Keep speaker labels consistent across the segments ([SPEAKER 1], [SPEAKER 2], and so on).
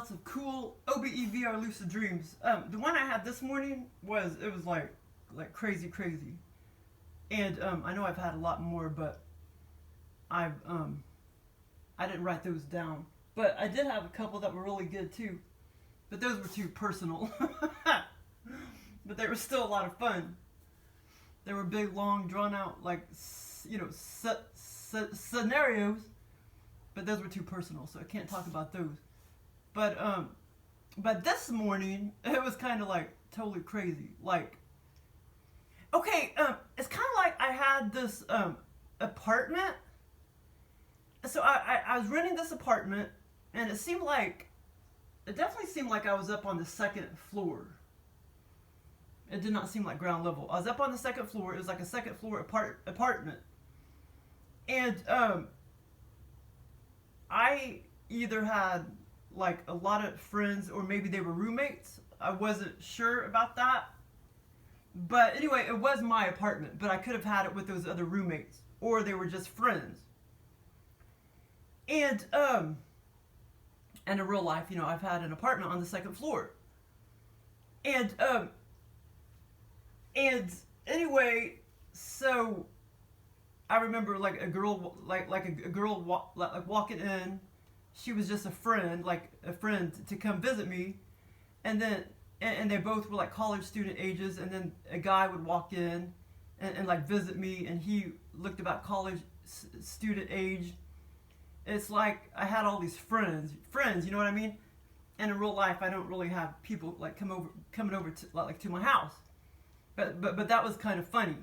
[SPEAKER 1] lots of cool OBE VR lucid dreams. The one I had this morning was like crazy, and I know I've had a lot more, but I didn't write those down. But I did have a couple that were really good too, but those were too personal. But they were still a lot of fun. They were big, long, drawn out, like scenarios, but those were too personal, so I can't talk about those. But this morning it was kind of like totally crazy. Like, okay, it's kind of like I had this apartment. So I was renting this apartment, and it definitely seemed like I was up on the second floor. It did not seem like ground level. I was up on the second floor. It was like a second floor apartment, and I either had like a lot of friends or maybe they were roommates. I wasn't sure about that. But anyway, it was my apartment, but I could have had it with those other roommates, or they were just friends. And in real life, I've had an apartment on the second floor. And anyway, so I remember like a girl walking in. She was just a friend to come visit me, and then and they both were like college student ages, and then a guy would walk in and like visit me, and he looked about college student age. It's like I had all these friends, you know what I mean? And in real life, I don't really have people like coming over to my house, but that was kind of funny.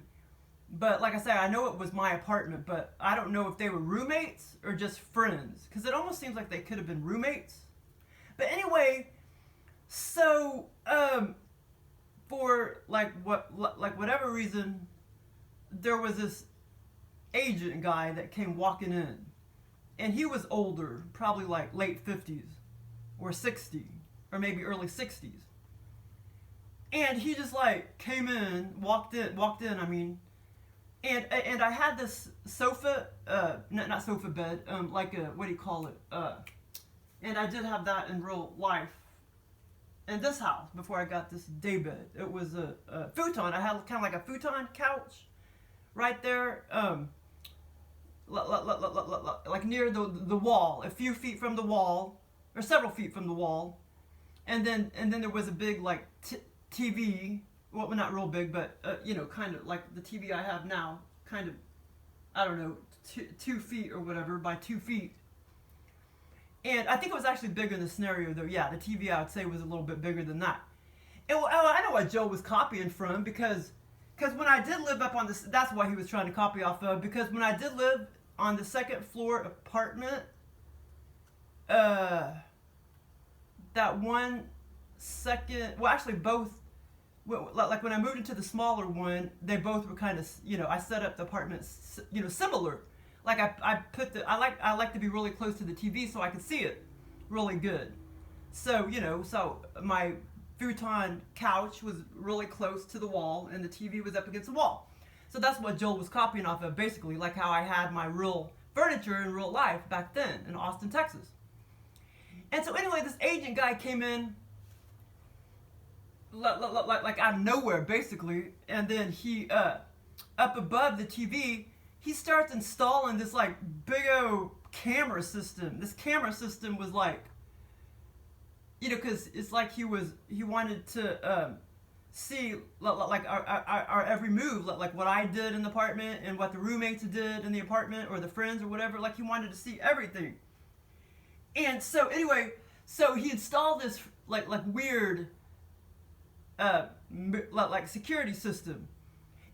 [SPEAKER 1] But like I said, I know it was my apartment, but I don't know if they were roommates or just friends, because it almost seems like they could have been roommates. But anyway, so for whatever reason, there was this agent guy that came walking in, and he was older, probably like late 50s or 60 or maybe early 60s. And he just like came in, walked in. I mean. And I had this sofa, not sofa bed, like a, what do you call it? And I did have that in real life in this house before I got this day bed. It was a futon. I had kind of like a futon couch right there, like near the wall, a few feet from the wall, or several feet from the wall. And then there was a big like TV. Well, not real big, but kind of like the TV I have now, kind of, I don't know, 2 feet or whatever by 2 feet. And I think it was actually bigger in the scenario, though. Yeah, the TV I would say was a little bit bigger than that. And I know what Joe was copying from, because when I did live up on this, that's why he was trying to copy off of. Because when I did live on the second floor apartment, that one second, well, actually both. Like when I moved into the smaller one, they both were kind of, I set up the apartment, similar. Like I like to be really close to the TV so I could see it really good. So, so my futon couch was really close to the wall and the TV was up against the wall. So that's what Joel was copying off of, basically, like how I had my real furniture in real life back then in Austin, Texas. And so anyway, this agent guy came in, like out of nowhere, basically, and then he up above the TV, he starts installing this like big old camera system. This camera system was like, because it's like he wanted to see like our every move, like what I did in the apartment and what the roommates did in the apartment or the friends or whatever. Like he wanted to see everything. And so anyway, so he installed this like weird like security system,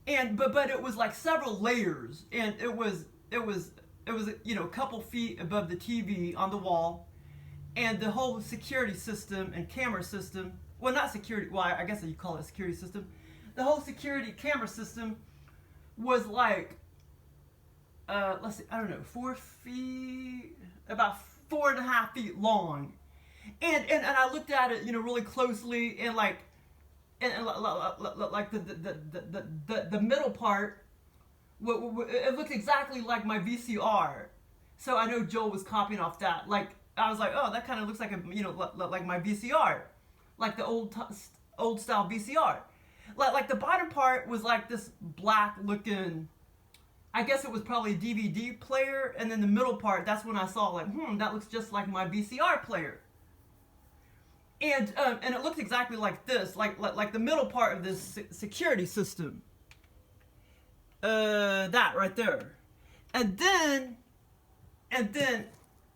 [SPEAKER 1] and but it was like several layers, and it was a couple feet above the TV on the wall, and the whole security system and camera system, well, not security, well, I guess you call it a security system, the whole security camera system was like let's see, I don't know, 4 feet, about 4.5 feet long, and I looked at it really closely, and like the middle part, it looked exactly like my VCR. So I know Joel was copying off that. Like I was like, oh, that kind of looks like a, like my VCR, like the old style VCR. Like the bottom part was like this black looking, I guess it was probably a DVD player, and then the middle part, that's when I saw like, that looks just like my VCR player. And it looked exactly like this, like the middle part of this security system. That right there. And then,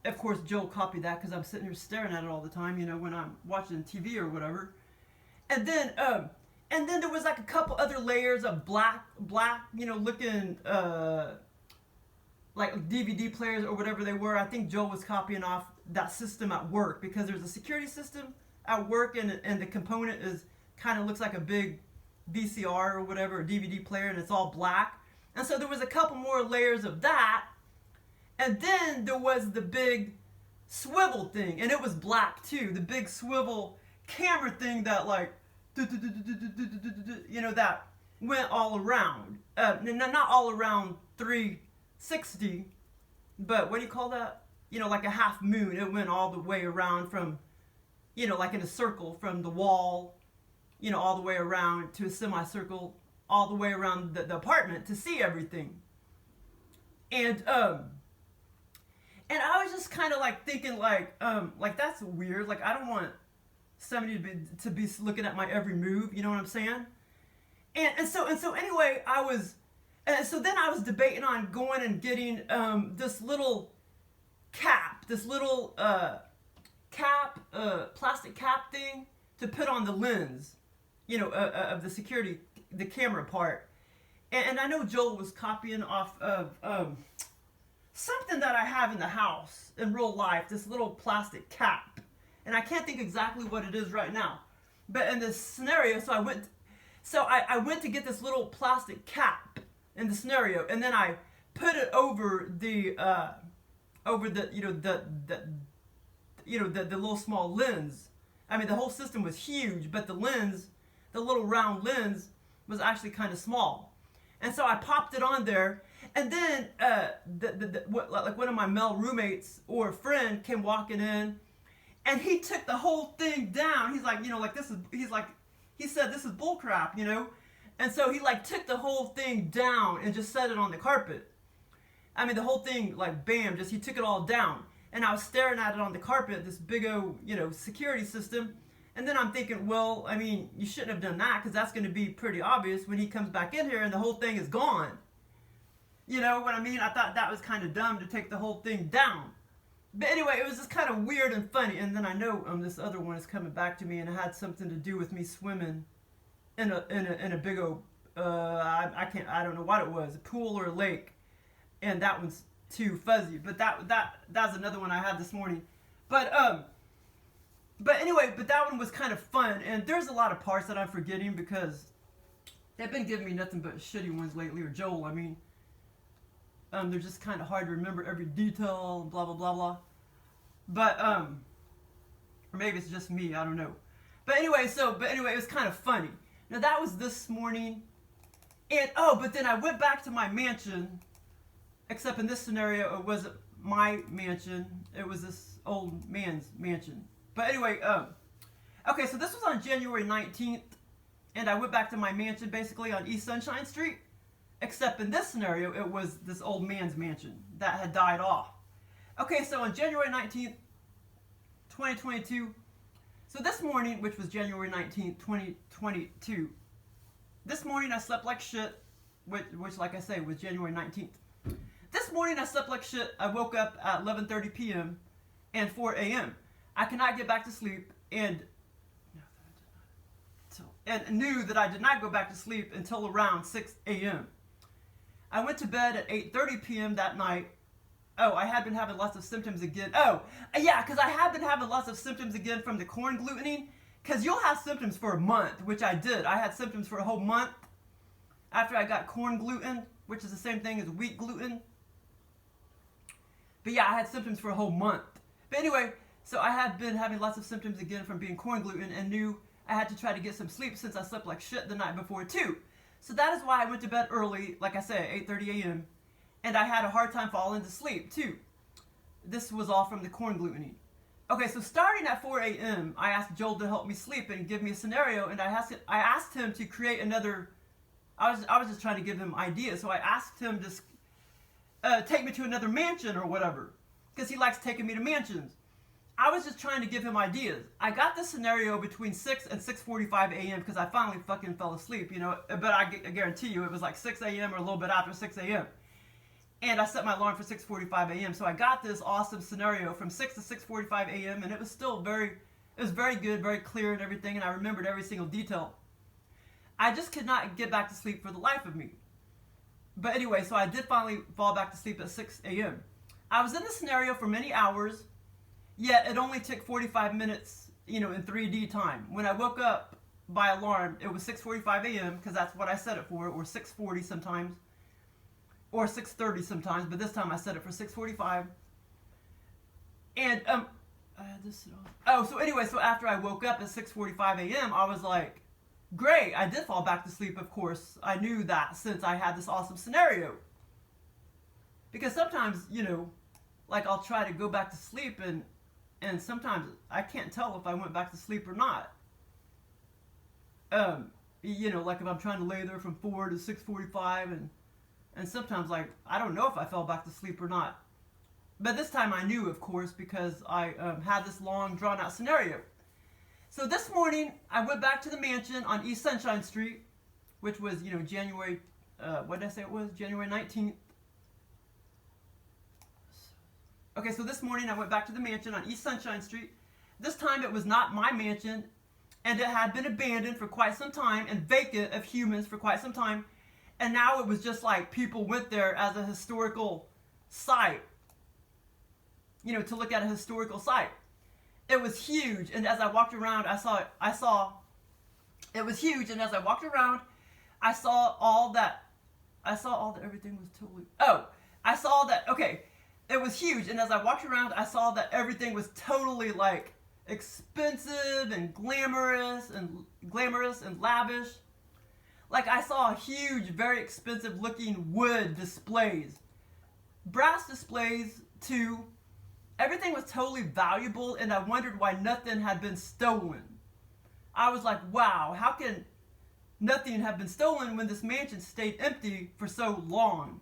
[SPEAKER 1] of course, Joel copied that because I'm sitting here staring at it all the time, when I'm watching TV or whatever. And then there was like a couple other layers of black, looking, like DVD players or whatever they were. I think Joel was copying off that system at work because there's a security system at work, and the component is kind of looks like a big VCR or whatever, a DVD player, and it's all black. And so there was a couple more layers of that, and then there was the big swivel thing, and it was black too. The big swivel camera thing that like, that went all around. Not all around 360, but what do you call that? Like a half moon. It went all the way around from, like in a circle from the wall, all the way around to a semicircle, all the way around the apartment to see everything. And I was just kind of like thinking like that's weird. Like I don't want somebody to be looking at my every move. You know what I'm saying? And so anyway, so then I was debating on going and getting this little cap, plastic cap thing to put on the lens, of the security, the camera part. And I know Joel was copying off of something that I have in the house in real life, this little plastic cap. And I can't think exactly what it is right now. But in this scenario, so I went to get this little plastic cap in the scenario, and then I put it over the little small lens. I mean, the whole system was huge, but the lens, the little round lens, was actually kind of small. And so I popped it on there, and then one of my male roommates or a friend came walking in, and he took the whole thing down. He's like, he said this is bullcrap, and so he like took the whole thing down and just set it on the carpet. I mean, the whole thing, like, bam, he took it all down. And I was staring at it on the carpet, this big old, security system. And then I'm thinking, well, I mean, you shouldn't have done that because that's going to be pretty obvious when he comes back in here and the whole thing is gone. You know what I mean? I thought that was kind of dumb to take the whole thing down. But anyway, it was just kind of weird and funny. And then I know this other one is coming back to me, and it had something to do with me swimming in a big old, I don't know what it was, a pool or a lake. And that one's too fuzzy, but that's another one I had this morning. But anyway, that one was kind of fun, and there's a lot of parts that I'm forgetting because they've been giving me nothing but shitty ones lately, or Joel, I mean. They're just kind of hard to remember every detail, blah, blah, blah, blah. But, or maybe it's just me, I don't know. But anyway, it was kind of funny. Now, that was this morning, and, but then I went back to my mansion. Except in this scenario, it wasn't my mansion. It was this old man's mansion. But anyway, okay, so this was on January 19th. And I went back to my mansion, basically, on East Sunshine Street. Except in this scenario, it was this old man's mansion that had died off. Okay, so on January 19th, 2022. So this morning, which was January 19th, 2022. This morning, I slept like shit. Which like I say, was January 19th. This morning I slept like shit. I woke up at 11:30 p.m. and 4 a.m. I cannot get back to sleep and knew that I did not go back to sleep until around 6 a.m. I went to bed at 8:30 p.m. that night. Oh, I had been having lots of symptoms again. Oh, yeah, because I have been having lots of symptoms again from the corn glutening. Because you'll have symptoms for a month, which I did. I had symptoms for a whole month after I got corn gluten, which is the same thing as wheat gluten. But yeah, I had symptoms for a whole month. But anyway, so I had been having lots of symptoms again from being corn gluten and knew I had to try to get some sleep since I slept like shit the night before too. So that is why I went to bed early, like I said, 8:30 a.m. And I had a hard time falling to sleep too. This was all from the corn glutening. Okay, so starting at 4 a.m., I asked Joel to help me sleep and give me a scenario, and I asked him to create another. I was just trying to give him ideas, so I asked him to take me to another mansion or whatever, because he likes taking me to mansions. I was just trying to give him ideas. I got the scenario between 6 and 6:45 a.m. because I finally fucking fell asleep, you know. But I guarantee you it was like 6 a.m. or a little bit after 6 a.m. And I set my alarm for 6:45 a.m. So I got this awesome scenario from 6 to 6:45 a.m. and it was still very good, very clear and everything, and I remembered every single detail. I just could not get back to sleep for the life of me. But anyway, so I did finally fall back to sleep at 6 a.m. I was in the scenario for many hours, yet it only took 45 minutes, you know, in 3D time. When I woke up by alarm, it was 6:45 a.m. because that's what I set it for, or 6:40 sometimes, or 6:30 sometimes, but this time I set it for 6:45. And so anyway, so after I woke up at 6:45 a.m., I was like, great, I did fall back to sleep, of course. I knew that since I had this awesome scenario. Because sometimes, you know, like I'll try to go back to sleep and sometimes I can't tell if I went back to sleep or not. You know, like if I'm trying to lay there from 4 to 6:45 and sometimes like I don't know if I fell back to sleep or not. But this time I knew, of course, because I had this long drawn out scenario. So this morning, I went back to the mansion on East Sunshine Street, which was, you know, January, what did I say it was? January 19th. Okay, so this morning I went back to the mansion on East Sunshine Street. This time it was not my mansion, and it had been abandoned for quite some time and vacant of humans for quite some time. And now it was just like people went there as a historical site, you know, to look at a historical site. It was huge, and as I walked around, I saw it was huge, and as I walked around, I saw all that everything was totally, I saw that, okay, it was huge, and as I walked around, I saw that everything was totally, like, expensive and glamorous and lavish. Like, I saw huge, very expensive looking wood displays, brass displays too. Everything was totally valuable, and I wondered why nothing had been stolen. I was like, wow, how can nothing have been stolen when this mansion stayed empty for so long?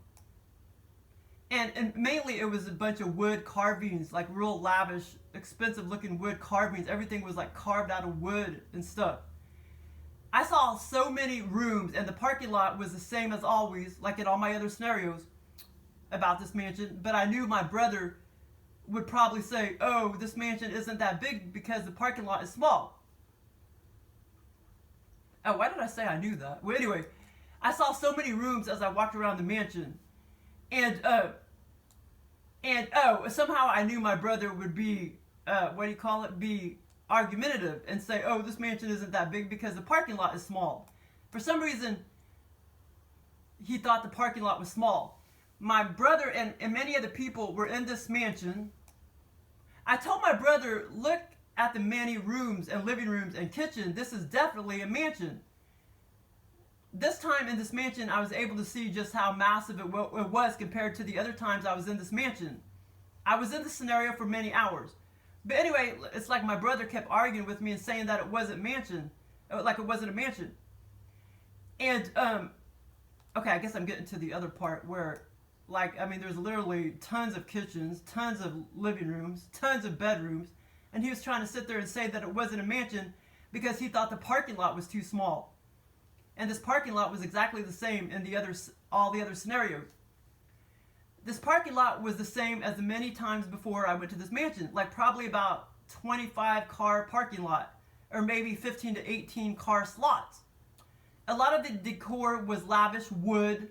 [SPEAKER 1] And mainly it was a bunch of wood carvings, like real lavish, expensive looking wood carvings. Everything was like carved out of wood and stuff. I saw so many rooms, and the parking lot was the same as always, like in all my other scenarios about this mansion, but I knew my brother would probably say, oh, this mansion isn't that big because the parking lot is small. Oh, why did I say I knew that? Well, anyway, I saw so many rooms as I walked around the mansion. And somehow I knew my brother would be, be argumentative and say, oh, this mansion isn't that big because the parking lot is small. For some reason, he thought the parking lot was small. My brother and many other people were in this mansion. I told my brother, look at the many rooms and living rooms and kitchen. This is definitely a mansion. This time in this mansion, I was able to see just how massive it was compared to the other times I was in this mansion. I was in the scenario for many hours. But anyway, it's like my brother kept arguing with me and saying that it wasn't a mansion. And, okay, I guess I'm getting to the other part where, like, I mean, there's literally tons of kitchens, tons of living rooms, tons of bedrooms. And he was trying to sit there and say that it wasn't a mansion because he thought the parking lot was too small. And this parking lot was exactly the same in all the other scenarios. This parking lot was the same as the many times before I went to this mansion, like probably about 25 car parking lot, or maybe 15 to 18 car slots. A lot of the decor was lavish wood,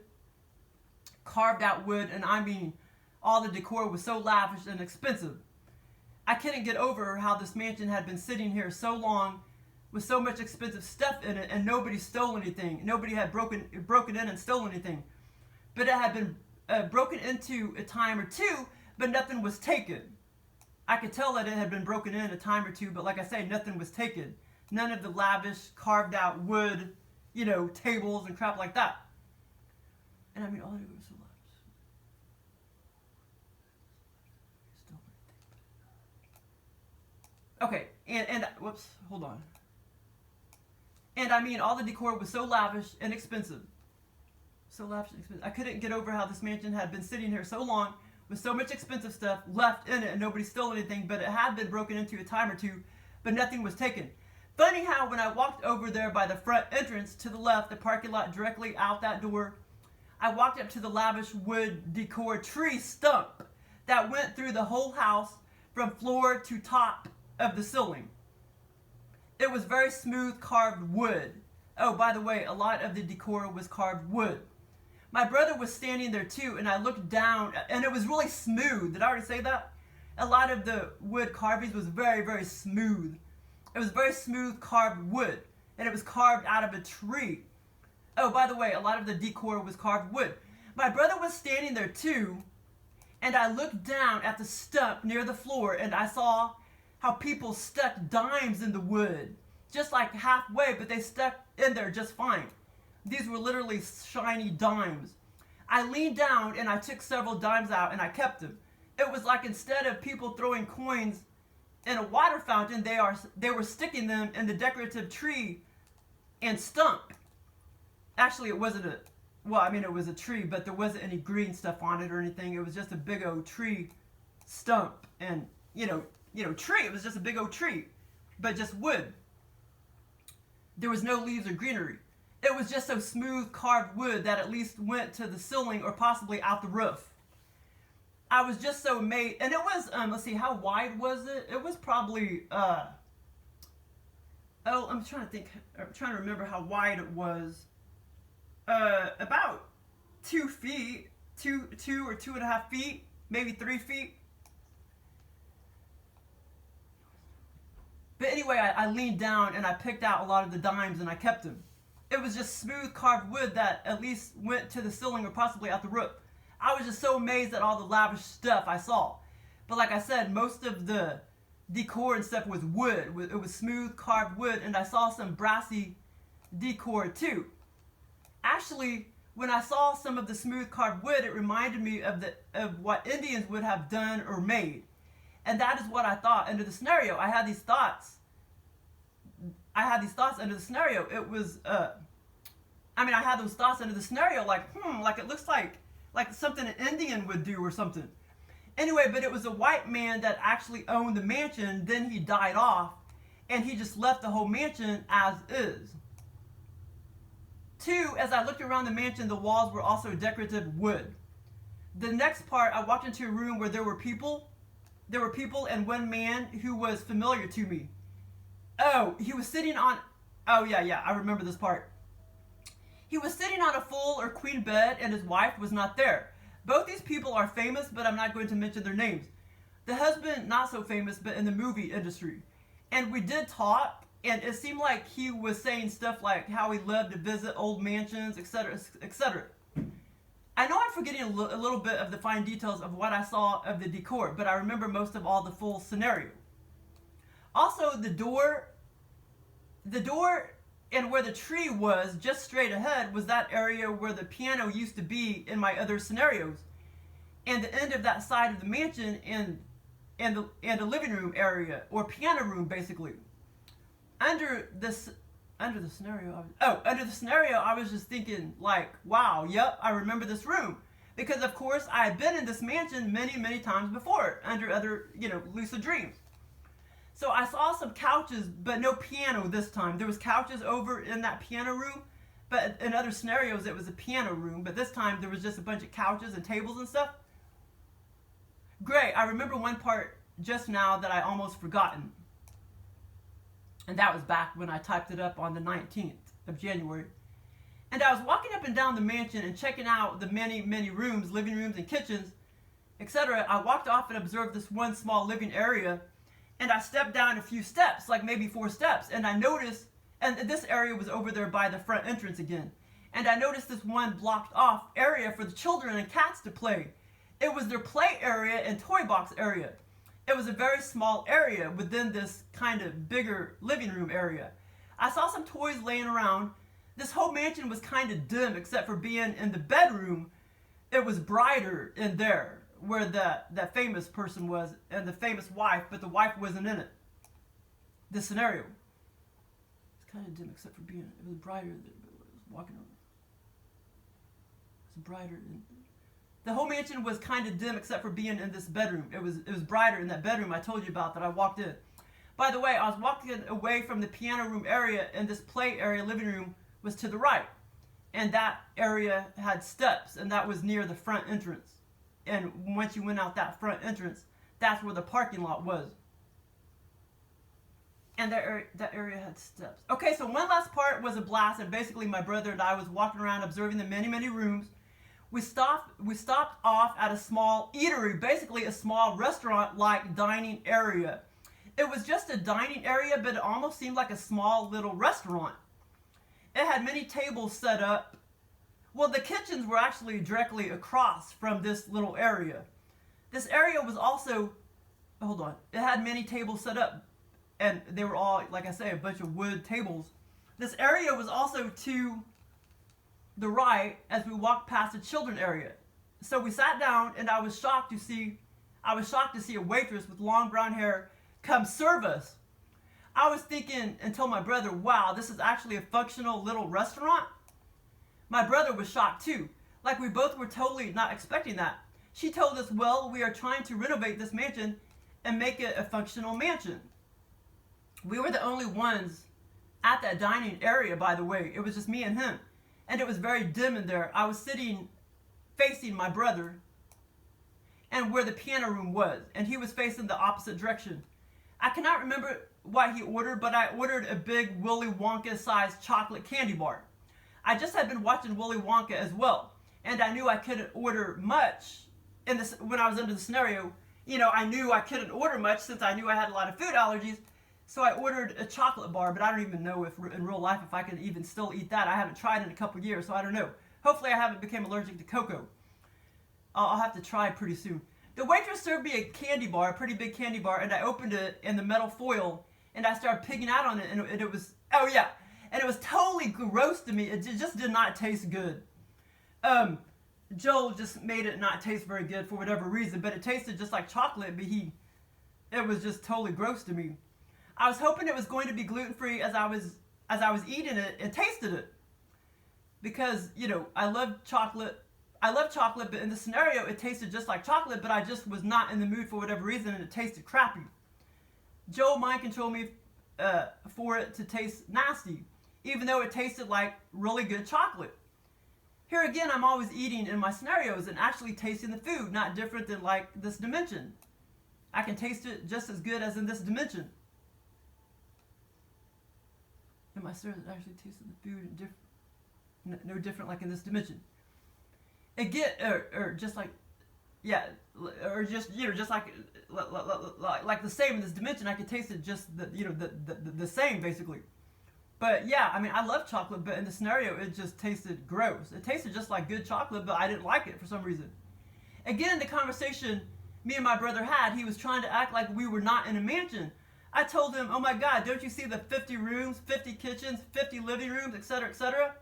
[SPEAKER 1] carved out wood, and I mean, all the decor was so lavish and expensive. I couldn't get over how this mansion had been sitting here so long with so much expensive stuff in it, and nobody stole anything. Nobody had broken in and stole anything. But it had been broken into a time or two, but nothing was taken. I could tell that it had been broken in a time or two, but like I say, nothing was taken. None of the lavish, carved out wood, you know, tables and crap like that. And I mean, all of it was so lavish. Okay, and whoops, hold on. And I mean, all the decor was so lavish and expensive. So lavish and expensive. I couldn't get over how this mansion had been sitting here so long with so much expensive stuff left in it and nobody stole anything, but it had been broken into a time or two, but nothing was taken. Funny how when I walked over there by the front entrance to the left, the parking lot directly out that door, I walked up to the lavish wood decor tree stump that went through the whole house from floor to top of the ceiling. It was very smooth carved wood. Oh, by the way, a lot of the decor was carved wood. My brother was standing there too, and I looked down, and it was really smooth. Did I already say that? A lot of the wood carvings was very, very smooth. It was very smooth carved wood, and it was carved out of a tree. Oh, by the way, a lot of the decor was carved wood. My brother was standing there too, and I looked down at the stump near the floor, and I saw how people stuck dimes in the wood, just like halfway, but they stuck in there just fine. These were literally shiny dimes. I leaned down and I took several dimes out and I kept them. It was like instead of people throwing coins in a water fountain, they were sticking them in the decorative tree and stump. Actually, it wasn't it was a tree, but there wasn't any green stuff on it or anything. It was just a big old tree stump and, tree. It was just a big old tree, but just wood. There was no leaves or greenery. It was just so smooth carved wood that at least went to the ceiling or possibly out the roof. I was just so amazed. And it was, let's see, how wide was it? It was probably, I'm trying to remember how wide it was. About 2 feet, two or 2.5 feet, maybe 3 feet. But anyway, I leaned down and I picked out a lot of the dimes and I kept them. It was just smooth carved wood that at least went to the ceiling or possibly out the roof. I was just so amazed at all the lavish stuff I saw. But like I said, most of the decor and stuff was wood. It was smooth carved wood, and I saw some brassy decor too. Actually, when I saw some of the smooth carved wood, it reminded me of what Indians would have done or made. And that is what I thought under the scenario. I had these thoughts under the scenario. It was, I had those thoughts under the scenario, like it looks like something an Indian would do or something. Anyway, but it was a white man that actually owned the mansion. Then he died off, and he just left the whole mansion as is. 2, as I looked around the mansion, the walls were also decorative wood. The next part, I walked into a room where there were people. There were people and one man who was familiar to me. Oh, he was sitting on... Oh, yeah, I remember this part. He was sitting on a full or queen bed and his wife was not there. Both these people are famous, but I'm not going to mention their names. The husband, not so famous, but in the movie industry. And we did talk, and it seemed like he was saying stuff like how he loved to visit old mansions, etc., etc. I know I'm forgetting a little bit of the fine details of what I saw of the decor, but I remember most of all the full scenario. Also, the door and where the tree was just straight ahead was that area where the piano used to be in my other scenarios, and the end of that side of the mansion and the living room area, or piano room basically. Under the scenario, I was just thinking like, wow, yep, I remember this room. Because of course I had been in this mansion many, many times before under other, lucid dreams. So I saw some couches, but no piano this time. There was couches over in that piano room, but in other scenarios it was a piano room, but this time there was just a bunch of couches and tables and stuff. Great, I remember one part just now that I almost forgotten. And that was back when I typed it up on the 19th of January. And I was walking up and down the mansion and checking out the many, many rooms, living rooms and kitchens, etc. I walked off and observed this one small living area, and I stepped down a few steps, like maybe 4 steps, and I noticed, and this area was over there by the front entrance again, and I noticed this one blocked off area for the children and cats to play. It was their play area and toy box area. It was a very small area within this kind of bigger living room area. I saw some toys laying around. This whole mansion was kind of dim except for being in the bedroom. It was brighter in there where that famous person was and the famous wife, but the wife wasn't in it. this scenario. It's kind of dim except for being, it was brighter than it was walking over. It was brighter. The whole mansion was kind of dim except for being in this bedroom. It was brighter in that bedroom I told you about that I walked in. By the way, I was walking away from the piano room area, and this play area, living room, was to the right. And that area had steps, and that was near the front entrance. And once you went out that front entrance, that's where the parking lot was. And that area had steps. Okay, so one last part was a blast, and basically my brother and I was walking around observing the many, many rooms. We stopped off at a small eatery, basically a small restaurant-like dining area. It was just a dining area, but it almost seemed like a small little restaurant. It had many tables set up. Well, the kitchens were actually directly across from this little area. This area was also, hold on, it had many tables set up, and they were all, like I say, a bunch of wood tables. This area was also to the right as we walked past the children area. So we sat down, and I was shocked to see a waitress with long brown hair come serve us. I was thinking and told my brother, wow, this is actually a functional little restaurant. My brother was shocked too. Like we both were totally not expecting that. She told us, well, we are trying to renovate this mansion and make it a functional mansion. We were the only ones at that dining area, by the way. It was just me and him. And it was very dim in there. I was sitting facing my brother and where the piano room was. And he was facing the opposite direction. I cannot remember what he ordered, but I ordered a big Willy Wonka-sized chocolate candy bar. I just had been watching Willy Wonka as well, and I knew I couldn't order much when I was under the scenario. You know, I knew I couldn't order much since I knew I had a lot of food allergies, so I ordered a chocolate bar, but I don't even know if in real life if I can even still eat that. I haven't tried in a couple years, so I don't know. Hopefully I haven't become allergic to cocoa. I'll have to try pretty soon. The waitress served me a candy bar, a pretty big candy bar, and I opened it in the metal foil, and I started picking out on it, and it was, oh yeah, and it was totally gross to me. It just did not taste good. Joel just made it not taste very good for whatever reason, but it tasted just like chocolate, but it was just totally gross to me. I was hoping it was going to be gluten-free as I was eating it and tasted it. Because, you know, I love chocolate, but in the scenario, it tasted just like chocolate, but I just was not in the mood for whatever reason, and it tasted crappy. Joel mind controlled me for it to taste nasty, even though it tasted like really good chocolate. Here again, I'm always eating in my scenarios and actually tasting the food, not different than like this dimension. I can taste it just as good as in this dimension. In my scenarios, actually tasting the food no different like in this dimension. Again, or just like, yeah, or just, you know, just like the same in this dimension. I could taste it just the same basically. But yeah, I mean, I love chocolate, but in the scenario, it just tasted gross. It tasted just like good chocolate, but I didn't like it for some reason. Again, in the conversation me and my brother had, he was trying to act like we were not in a mansion. I told him, oh my God, don't you see the 50 rooms, 50 kitchens, 50 living rooms, etc., etc.?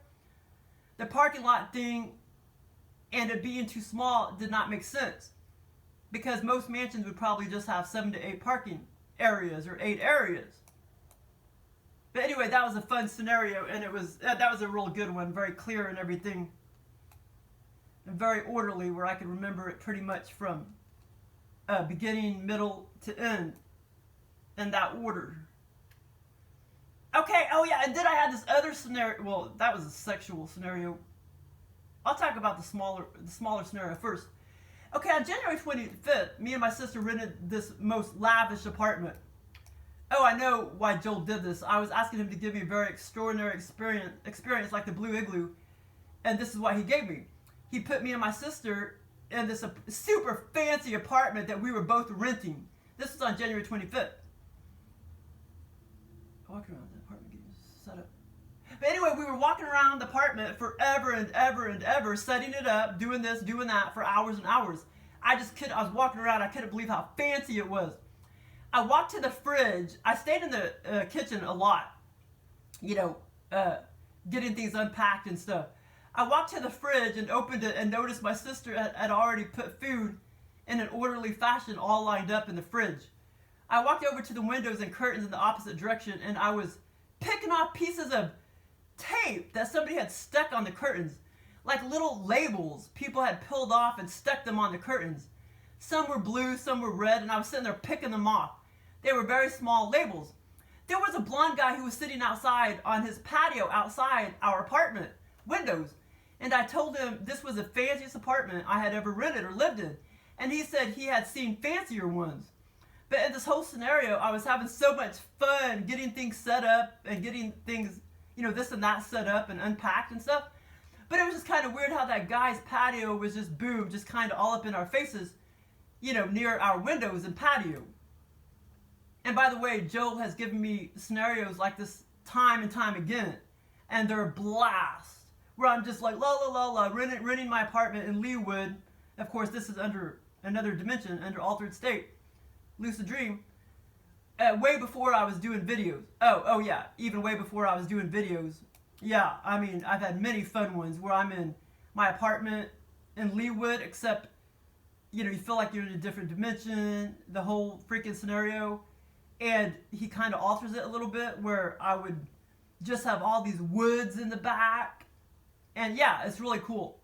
[SPEAKER 1] The parking lot thing and it being too small did not make sense. Because most mansions would probably just have 7 to 8 parking areas or 8 areas. But anyway, that was a fun scenario, and that was a real good one, very clear and everything, and very orderly, where I could remember it pretty much from beginning, middle to end, in that order. Okay, oh yeah, and then I had this other scenario. Well, that was a sexual scenario. I'll talk about the smaller scenario first. Okay, on January 25th, me and my sister rented this most lavish apartment. Oh, I know why Joel did this. I was asking him to give me a very extraordinary experience like the Blue Igloo, and this is what he gave me. He put me and my sister in this super fancy apartment that we were both renting. This was on January 25th. I walked around the apartment getting set up. But anyway, we were walking around the apartment forever and ever and ever, setting it up, doing this, doing that for hours and hours. I was walking around, I couldn't believe how fancy it was. I walked to the fridge. I stayed in the kitchen a lot, you know, getting things unpacked and stuff. I walked to the fridge and opened it and noticed my sister had already put food in an orderly fashion all lined up in the fridge. I walked over to the windows and curtains in the opposite direction, and I was picking off pieces of tape that somebody had stuck on the curtains, like little labels people had peeled off and stuck them on the curtains. Some were blue, some were red, and I was sitting there picking them off. They were very small labels. There was a blonde guy who was sitting outside on his patio outside our apartment windows, and I told him this was the fanciest apartment I had ever rented or lived in, and he said he had seen fancier ones. But in this whole scenario, I was having so much fun getting things set up and getting things, this and that set up and unpacked and stuff. But it was just kind of weird how that guy's patio was just boom, just kind of all up in our faces, near our windows and patio. And by the way, Joel has given me scenarios like this time and time again, and they're a blast. Where I'm just like, la la la la, renting my apartment in Leawood. Of course, this is under another dimension, under altered state. Lucid dream, way before I was doing videos. Oh yeah, even way before I was doing videos. Yeah, I mean, I've had many fun ones where I'm in my apartment in Leawood, except, you feel like you're in a different dimension, the whole freaking scenario. And he kind of alters it a little bit where I would just have all these woods in the back. And yeah, it's really cool.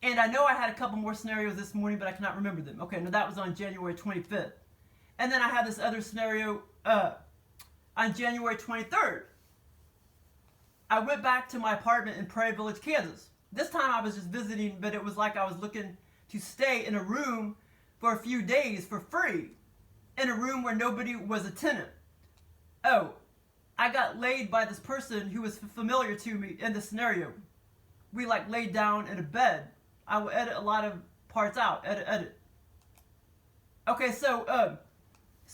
[SPEAKER 1] And I know I had a couple more scenarios this morning, but I cannot remember them. Okay, now that was on January 25th. And then I had this other scenario on January 23rd. I went back to my apartment in Prairie Village, Kansas. This time I was just visiting, but it was like I was looking to stay in a room for a few days for free. In a room where nobody was a tenant. Oh, I got laid by this person who was familiar to me in the scenario. We laid down in a bed. I will edit a lot of parts out. Edit. Okay, so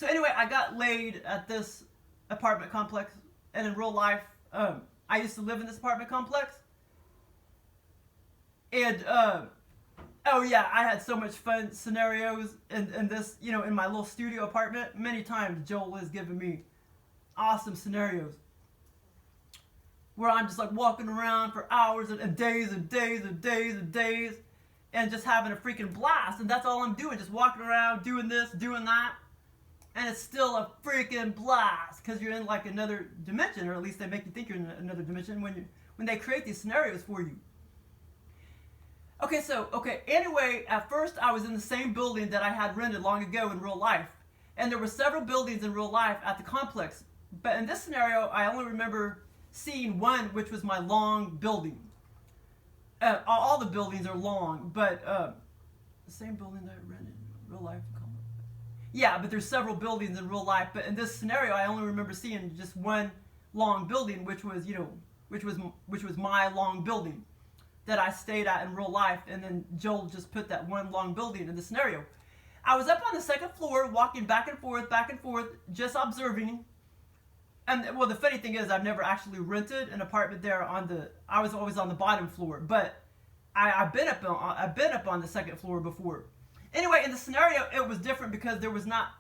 [SPEAKER 1] anyway, I got laid at this apartment complex, and in real life, I used to live in this apartment complex. And, oh yeah, I had so much fun scenarios in this, in my little studio apartment. Many times Joel has given me awesome scenarios where I'm just walking around for hours and days and days and days and days and just having a freaking blast. And that's all I'm doing, just walking around, doing this, doing that. And it's still a freaking blast because you're in another dimension, or at least they make you think you're in another dimension when they create these scenarios for you. Anyway, at first I was in the same building that I had rented long ago in real life. And there were several buildings in real life at the complex. But in this scenario, I only remember seeing one, which was my long building. All the buildings are long, but the same building that I rented in real life. Yeah, but there's several buildings in real life. But in this scenario, I only remember seeing just one long building, which was my long building that I stayed at in real life, and then Joel just put that one long building in the scenario. I was up on the second floor, walking back and forth, just observing. And well, the funny thing is, I've never actually rented an apartment there I was always on the bottom floor, but I've been up on the second floor before. Anyway, in the scenario, it was different because there was not.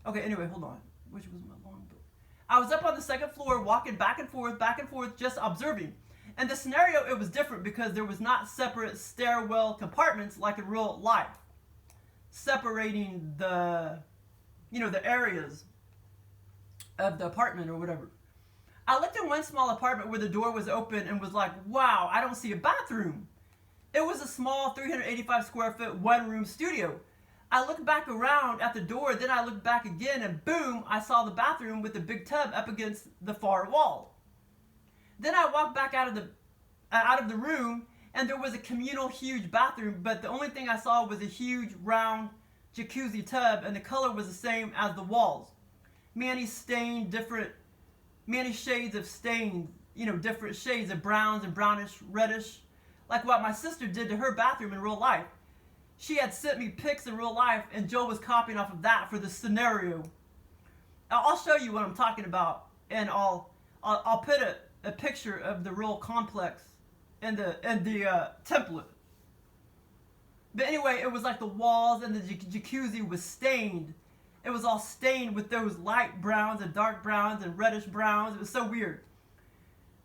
[SPEAKER 1] Okay, anyway, hold on. Which was my long building? I was up on the second floor, walking back and forth, just observing. And the scenario, it was different because there was not separate stairwell compartments like in real life, separating the areas of the apartment or whatever. I looked in one small apartment where the door was open and was like, wow, I don't see a bathroom. It was a small 385 square foot one room studio. I looked back around at the door, then I looked back again, and boom, I saw the bathroom with the big tub up against the far wall. Then I walked back out of the room, and there was a communal huge bathroom, but the only thing I saw was a huge round jacuzzi tub, and the color was the same as the walls. Many shades of stains, different shades of browns and brownish, reddish, like what my sister did to her bathroom in real life. She had sent me pics in real life, and Joel was copying off of that for the scenario. I'll show you what I'm talking about, and I'll put a picture of the real complex in the template. But anyway, it was like the walls and the jacuzzi was stained. It was all stained with those light browns and dark browns and reddish browns. It was so weird.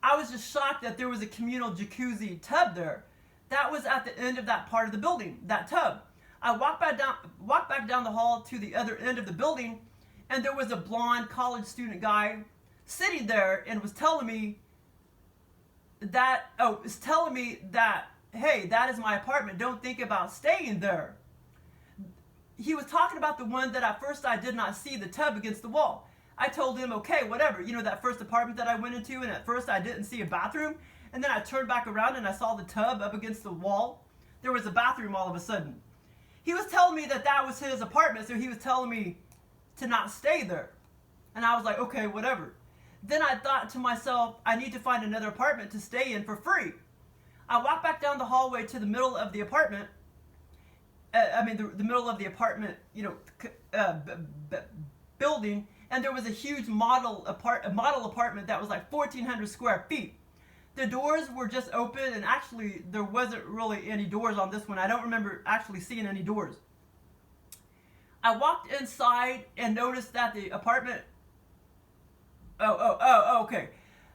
[SPEAKER 1] I was just shocked that there was a communal jacuzzi tub there. That was at the end of that part of the building, that tub. I walked back down the hall to the other end of the building, and there was a blonde college student guy sitting there and was telling me that, hey, that is my apartment. Don't think about staying there. He was talking about the one that at first I did not see, the tub against the wall. I told him, okay, whatever. You know, that first apartment that I went into, and at first I didn't see a bathroom, and then I turned back around and I saw the tub up against the wall. There was a bathroom all of a sudden. He was telling me that that was his apartment, so he was telling me to not stay there. And I was like, okay, whatever. Then I thought to myself, I need to find another apartment to stay in for free. I walked back down the hallway to the middle of the apartment. The middle of the apartment, building, and there was a huge model apartment that was like 1,400 square feet. The doors were just open, and actually there wasn't really any doors on this one. I don't remember actually seeing any doors. I walked inside and noticed that the apartment... okay.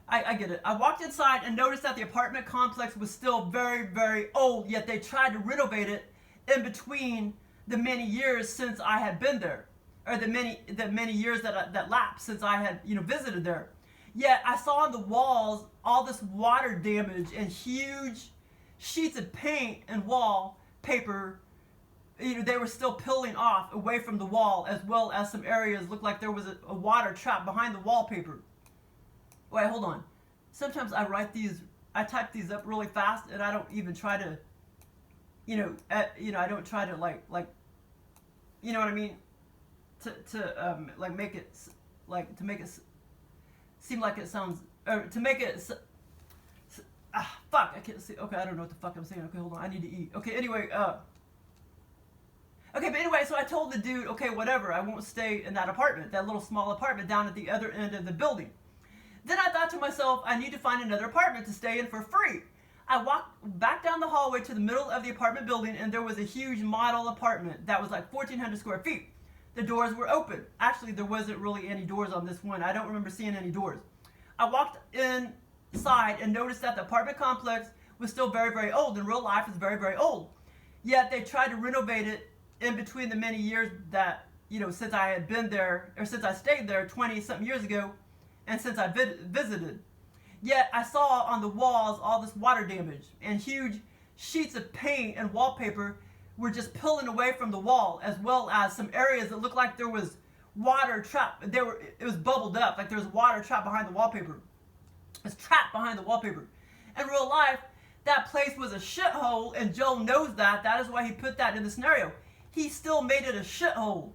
[SPEAKER 1] I get it. I walked inside and noticed that the apartment complex was still very, very old, yet they tried to renovate it in between the many years since I had been there, or the many years that lapsed since I had visited there. Yet I saw on the walls all this water damage and huge sheets of paint and wallpaper. They were still peeling off away from the wall, as well as some areas looked like there was a water trap behind the wallpaper. Wait, hold on. Sometimes I type these up really fast, and I don't even try to, I don't try to like, you know what I mean, make it seem like it sounds, or to make it, fuck, I can't see. Okay, I don't know what the fuck I'm saying. Okay, hold on, I need to eat. Okay, anyway, okay, but anyway, so I told the dude, okay, whatever, I won't stay in that apartment, that little small apartment down at the other end of the building. Then I thought to myself, I need to find another apartment to stay in for free. I walked back down the hallway to the middle of the apartment building, and there was a huge model apartment that was like 1,400 square feet. The doors were open. Actually, there wasn't really any doors on this one. I don't remember seeing any doors. I walked inside and noticed that the apartment complex was still very, very old. In real life, it's very, very old. Yet they tried to renovate it in between the many years that, since I had been there, or since I stayed there 20-something years ago, and since I visited. Yet I saw on the walls all this water damage, and huge sheets of paint and wallpaper were just peeling away from the wall, as well as some areas that looked like there was water trapped. It was bubbled up, like there was water trapped behind the wallpaper. It's trapped behind the wallpaper. In real life, that place was a shithole, and Joel knows that. That is why he put that in the scenario. He still made it a shithole.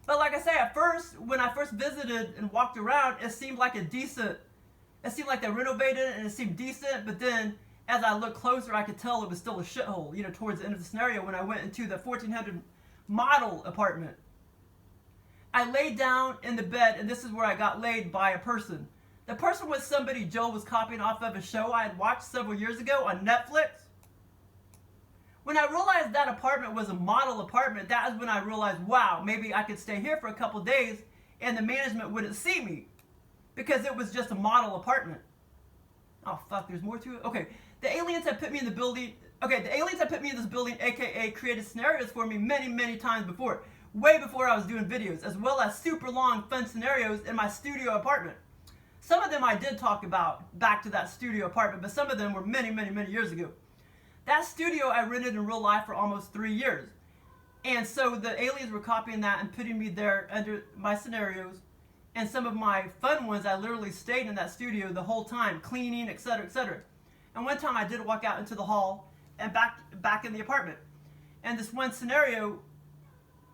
[SPEAKER 1] But like I say, at first, when I first visited and walked around, it seemed like it seemed like they renovated it and it seemed decent, but then as I looked closer, I could tell it was still a shithole, towards the end of the scenario when I went into the 1,400 model apartment. I laid down in the bed, and this is where I got laid by a person. The person was somebody Joel was copying off of a show I had watched several years ago on Netflix. When I realized that apartment was a model apartment, that is when I realized, wow, maybe I could stay here for a couple days and the management wouldn't see me because it was just a model apartment. Oh, fuck, there's more to it? Okay, the aliens have put me in the building. Okay, the aliens have put me in this building, aka created scenarios for me many, many times before. Way before I was doing videos, as well as super long, fun scenarios in my studio apartment. Some of them I did talk about back to that studio apartment, but some of them were many, many, many years ago. That studio I rented in real life for almost 3 years. And so the aliens were copying that and putting me there under my scenarios. And some of my fun ones, I literally stayed in that studio the whole time, cleaning, etc., etc. And one time I did walk out into the hall and back in the apartment. And this one scenario,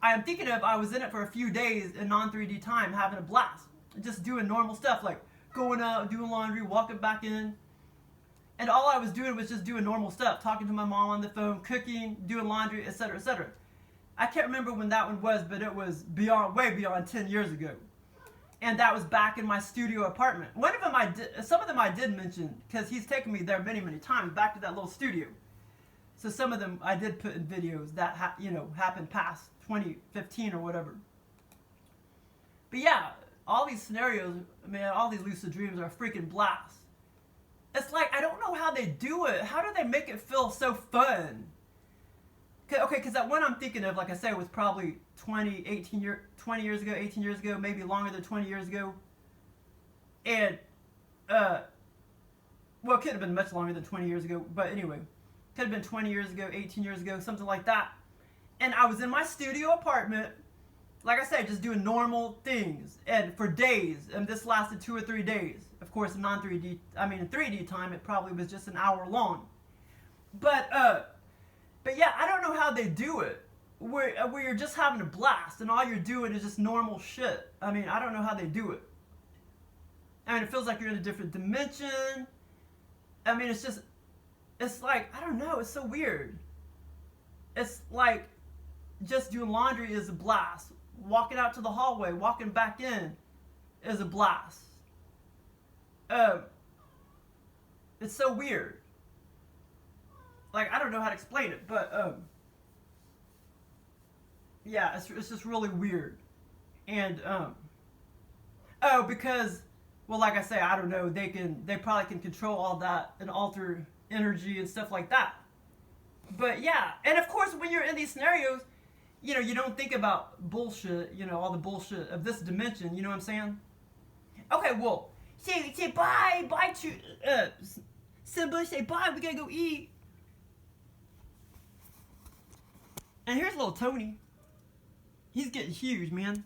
[SPEAKER 1] I am thinking of, I was in it for a few days in non-3D time, having a blast. Just doing normal stuff like going out, doing laundry, walking back in. And all I was doing was just doing normal stuff, talking to my mom on the phone, cooking, doing laundry, etc., etc. I can't remember when that one was, but it was way beyond 10 years ago. And that was back in my studio apartment. One of them some of them I did mention, because he's taken me there many, many times, back to that little studio. So some of them I did put in videos that happened past 2015 or whatever. But yeah, all these scenarios, man, all these lucid dreams are a freaking blast. It's like, I don't know how they do it. How do they make it feel so fun? Okay, because that one I'm thinking of, like I said, was probably 20 years ago, 18 years ago, maybe longer than 20 years ago. And, well, it could have been much longer than 20 years ago, but anyway, could have been 20 years ago, 18 years ago, something like that. And I was in my studio apartment, like I said, just doing normal things, and for days, and this lasted 2 or 3 days. Of course, in non-3D, in 3D time, it probably was just an hour long. But yeah, I don't know how they do it, where you're just having a blast, and all you're doing is just normal shit. I don't know how they do it. It feels like you're in a different dimension. It's like, I don't know, it's so weird. It's like, just doing laundry is a blast. Walking out to the hallway, walking back in is a blast. It's so weird. Like, I don't know how to explain it, but, yeah, it's just really weird. And, because, well, like I say, I don't know, they probably can control all that and alter energy and stuff like that. But yeah, and of course, when you're in these scenarios, you don't think about bullshit, all the bullshit of this dimension, you know what I'm saying? Okay, well, say bye to, Simba, say bye, we gotta go eat. And here's little Tony. He's getting huge, man.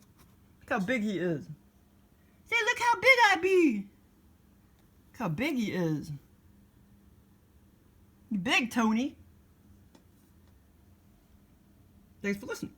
[SPEAKER 1] Look how big he is. Say, look how big I be. Look how big he is. You big, Tony. Thanks for listening.